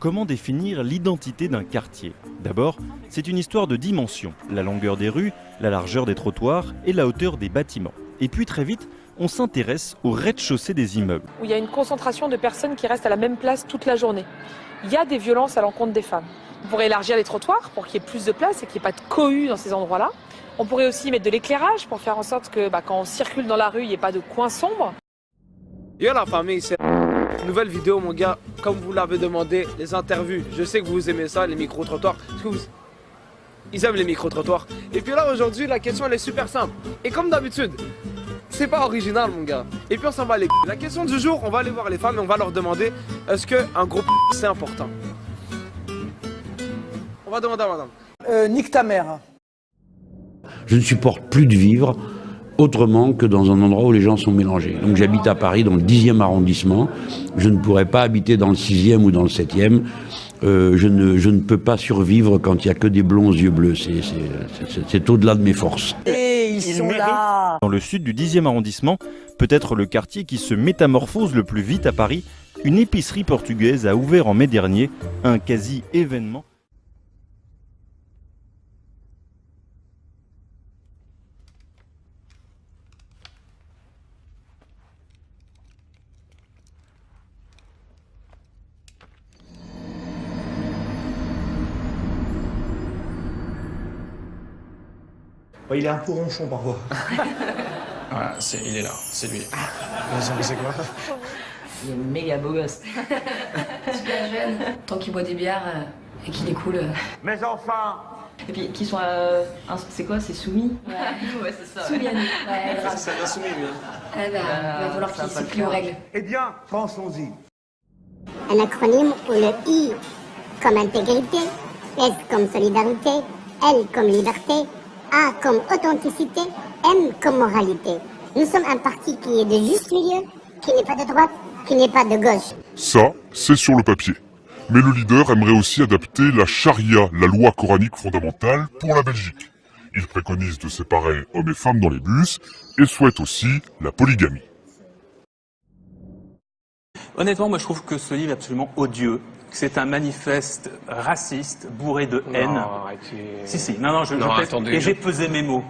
Comment définir l'identité d'un quartier? D'abord, c'est une histoire de dimension, la longueur des rues, la largeur des trottoirs et la hauteur des bâtiments. Et puis très vite, on s'intéresse au rez-de-chaussée des immeubles. Où il y a une concentration de personnes qui restent à la même place toute la journée. Il y a des violences à l'encontre des femmes. On pourrait élargir les trottoirs pour qu'il y ait plus de place et qu'il n'y ait pas de cohue dans ces endroits-là. On pourrait aussi mettre de l'éclairage pour faire en sorte que quand on circule dans la rue, il n'y ait pas de coins sombres. Yo la famille, c'est nouvelle vidéo mon gars, comme vous l'avez demandé, les interviews. Je sais que vous aimez ça, les micro-trottoirs. Ils aiment les micro-trottoirs. Et puis là aujourd'hui, la question elle est super simple. Et comme d'habitude, c'est pas original mon gars. Et puis on s'en va les La question du jour, on va aller voir les femmes et on va leur demander est-ce qu'un gros c'est important. On va demander à madame. Nique ta mère. Je ne supporte plus de vivre autrement que dans un endroit où les gens sont mélangés. Donc j'habite à Paris dans le 10e arrondissement, je ne pourrais pas habiter dans le 6e ou dans le 7e, je ne peux pas survivre quand il n'y a que des blonds aux yeux bleus, c'est au-delà de mes forces. Et ils sont là. Dans le sud du 10e arrondissement, peut-être le quartier qui se métamorphose le plus vite à Paris, une épicerie portugaise a ouvert en mai dernier, un quasi-événement. Ouais, il est un peu ronchon parfois. Voilà, il est là, c'est lui. C'est quoi? Il est méga beau gosse. Super jeune, tant qu'il boit des bières et qu'il est cool. Mais enfin! Et puis qui sont, c'est quoi, c'est soumis? Ouais, c'est ça. Soumis à nous. Ouais, grave. C'est un insoumis, lui. Il va falloir qu'il se plie aux règles. Eh bien, pensons-y. Un acronyme où le I comme intégrité, S comme solidarité, L comme liberté, A comme authenticité, M comme moralité. Nous sommes un parti qui est de juste milieu, qui n'est pas de droite, qui n'est pas de gauche. Ça, c'est sur le papier. Mais le leader aimerait aussi adapter la charia, la loi coranique fondamentale, pour la Belgique. Il préconise de séparer hommes et femmes dans les bus et souhaite aussi la polygamie. Honnêtement, moi je trouve que ce livre est absolument odieux. C'est un manifeste raciste, bourré de haine. Non, arrêtez. Si, non, Non, attendez. et j'ai pesé mes mots.